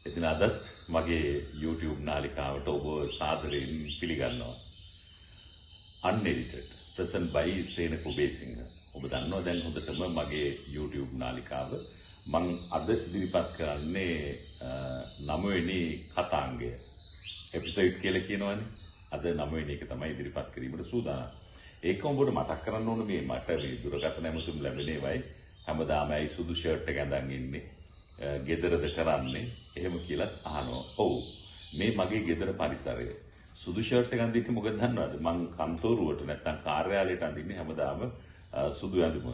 ඉතින් අදත් මගේ YouTube නාලිකාවට ඔබ සාදරයෙන් පිළිගන්නවා. Unedited present by සේන කුබේසිංහ. ඔබ දන්නවා දැන් හොඳටම මගේ YouTube නාලිකාව මම අද ඉදිරිපත් කරන්නේ 9 වෙනි කතාංගය. එපිසෝඩ් කියලා කියනවනේ. අද 9 වෙනි එක තමයි ඉදිරිපත් කිරීමට සූදානම්. ඒක ඔබට මතක් කරන්න ඕන මේ මට මේ දුරකථන ඇමතුම් ලැබෙනේවයි හැමදාම ඇයි සුදු ෂර්ට් එක ඇඳන් ඉන්නේ. ගෙදරද කරන්නේ එහෙම කියලා අහනවා. ඔව් මේ මගේ ගෙදර පරිසරය. සුදු ෂර්ට් එක අඳින්නේ මොකද දන්නවද? මං කන්තෝරුවට නැත්තම් කාර්යාලයට අඳින්නේ හැමදාම සුදු ඇඳුම.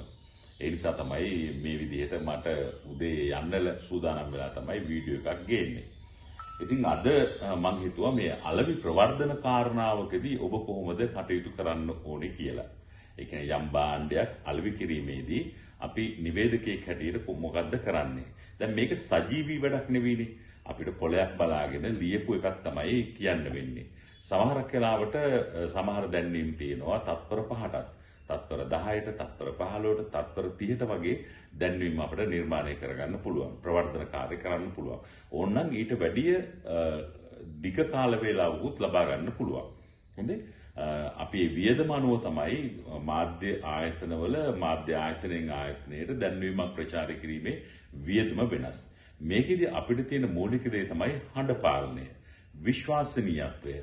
ඒ නිසා තමයි මේ විදිහට මට උදේ යන්න සූදානම් වෙලා තමයි වීඩියෝ එකක් ගේන්නේ. ඉතින් අද මං හිතුවා මේ අලෙවි ප්‍රවර්ධන කාරණාවකදී ඔබ කොහොමද කටයුතු කරන්න ඕනේ කියලා. ඒ කියන්නේ යම් භාණ්ඩයක් අලෙවි කිරීමේදී අපි නිවේදකයෙක් හැටියට මොකද්ද කරන්නේ? දැන් මේක සජීවී වැඩක් නෙවෙයිනේ. අපිට පොලයක් බලාගෙන ලියපු එකක් තමයි කියන්න වෙන්නේ. සමහරක් වෙලාවට සමහර දැන්වීම් තියෙනවා තත්පර 5ටත්, තත්පර 10ට, තත්පර 15ට, තත්පර 30ට වගේ දැන්වීම් අපිට නිර්මාණය කරගන්න පුළුවන්. ප්‍රවර්ධන කාර්ය කරන්න පුළුවන්. ඕනනම් ඊට වැඩිය දිග කාල වේලාවකුත් ලබා ගන්න පුළුවන්. හොඳේ? අපි වියදම අනුව තමයි මාධ්‍ය ආයතනවල මාධ්‍ය ආයතනයෙන් ආයතනයට දැන්වීමක් ප්‍රචාරය කිරීමේ වියදම වෙනස්. මේකෙදි අපිට තියෙන මූලික දේ තමයි හඬ පාලනය, විශ්වාසනීයත්වය.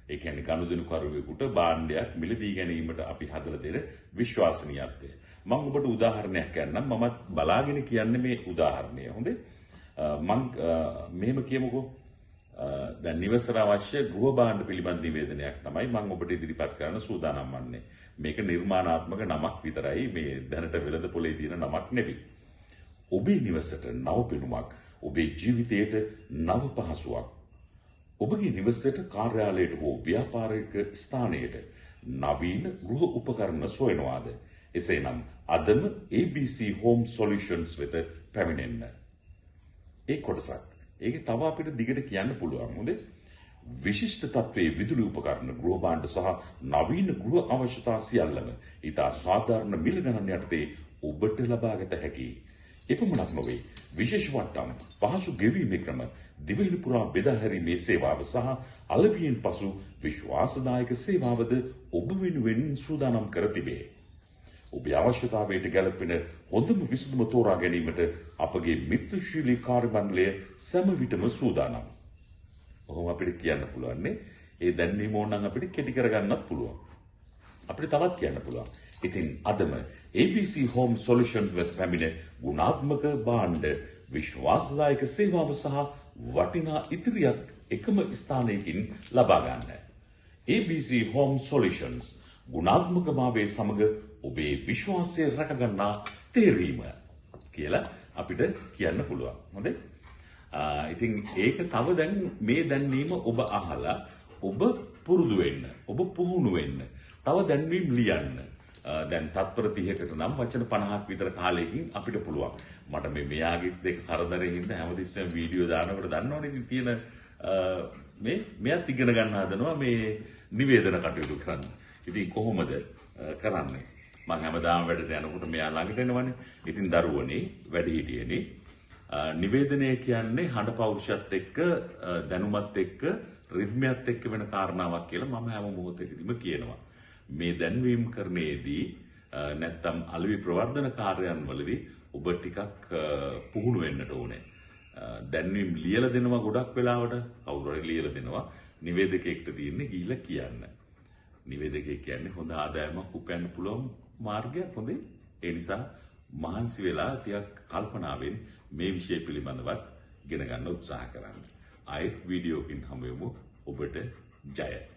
ඒ කියන්නේ ගනුදෙනු කරුවෙකුට භාණ්ඩයක් මිලදී ගැනීමට අපි හදලා දෙන විශ්වාසනීයත්වය. මම ඔබට උදාහරණයක් කියන්නම්. මමත් බලාගෙන කියන්නේ මේ උදාහරණය. හොඳේ? මම මෙහෙම කියමුකෝ. දැන් නිවසට අවශ්‍ය ගෘහ භාණ්ඩ පිළිබඳ නිවේදනයක් තමයි මම ඔබට ඉදිරිපත් කරන්න සූදානම් වන්නේ. මේක නිර්මාණාත්මක නමක් විතරයි. මේ දැනට වෙළඳ පොලේ තියෙන නමක් නෙවෙයි. ඔබේ නිවසට නව පෙනුමක්, ඔබේ ජීවිතයට නව පහසුවක්. ඔබගේ නිවසට, කාර්යාලයට හෝ ව්‍යාපාරික ස්ථානයට නවීන ගෘහ උපකරණ සොයනවාද? එසේනම් අදම ABC Home Solutions වෙත පැමිණෙන්න. ඒ කොටසක්. ඒක තව අපිට දිගට කියන්න පුළුවන්. හොඳේ? විශිෂ්ට තත්ත්වයේ විදුලි උපකරණ, ගෘහ භාණ්ඩ සහ නවීන ගෘහ අවශ්‍යතා සියල්ලම ඉතා සාධාරණ මිල ගණන් යටතේ ඔබට ලබාගත හැකියි. එපමණක් නොවේ, විශේෂ වට්ටම්, පහසු ගෙවීමේ ක්‍රම, දිවයින පුරා බෙදා හැරීමේ සේවාව සහ අලෙවියෙන් පසු විශ්වාසදායක සේවාවද ඔබ වෙනුවෙන් සූදානම් කර තිබේ. ඔබේ අවශ්‍යතාවයට ගැලපෙන හොඳම විසඳුම තෝරා ගැනීමට අපගේ මිත්‍රශීලී කාර්ය මණ්ඩලය සෑම විටම සූදානම්. ඔහොම අපිට කියන්න පුළුවන් නේ. ඒ දැන්වීම ඕනනම් අපිට කෙටි කරගන්නත් පුළුවන්. අපිට තවත් කියන්න පුළුවන්. ඉතින් අදම ABC Home Solutions වෙත පැමිණ ගුණාත්මක භාණ්ඩ, විශ්වාසදායක සේවාව සහ වටිනා ඉදිරියක් එකම ස්ථානයකින් ලබා ගන්න. ABC Home Solutions ගුණාත්මක භාවයේ සමග ඔබේ විශ්වාසය රැකගන්නා තේරීම කියලා අපිට කියන්න පුළුවන්. හොඳේ? ඉතින් ඒක තව දැන් මේ දැන්වීම ඔබ අහලා ඔබ පුරුදු වෙන්න, ඔබ පුහුණු වෙන්න, තව දැන්වීම් ලියන්න. දැන් තත්පර 30කට නම් වචන 50ක් විතර කාලයකින් අපිට පුළුවන්. මට මෙයාගෙත් දෙක කරදරේ හින්දා හැමතිස්සෙම වීඩියෝ දානකොට දන්නවනේ ඉතින් තියෙන මෙයාත් ඉගෙන ගන්න හදනවා මේ නිවේදන කටයුතු කරන්න. ඉතින් කොහොමද කරන්නේ? මම හැමදාම වැඩට යනකොට මෙයා ළඟට එනවනේ. ඉතින් දරුවනේ, වැඩිහිටියනේ නිවේදනය කියන්නේ හඬ පෞරුෂයත් එක්ක, දැනුමත් එක්ක, රිද්මයත් එක්ක වෙන කාරණාවක් කියලා මම හැම මොහොතකදීම කියනවා. මේ දැන්වීම් කරන්නේදී නැත්තම් අලෙවි ප්‍රවර්ධන කාර්යයන් වලදී ඔබ ටිකක් පුහුණු වෙන්නට ඕනේ. දැන්වීම් ලියලා දෙනවා ගොඩක් වෙලාවට, කවුරු හරි ලියලා දෙනවා. නිවේදකයෙක්ට තියෙන්නේ ගිහිල්ලා කියන්න. නිවේදකයෙක් කියන්නේ හොඳ ආදායමක් උපයන්න පුළුවන් මාර්ගයක්. හොඳේ? ඒ නිසා මහන්සි වෙලා ටිකක් කල්පනාවෙන් මේ විෂය පිළිබඳවත් ඉගෙන ගන්න උත්සාහ කරන්න. ආයෙත් වීඩියෝකින් හමු වෙමු. ඔබට ජය.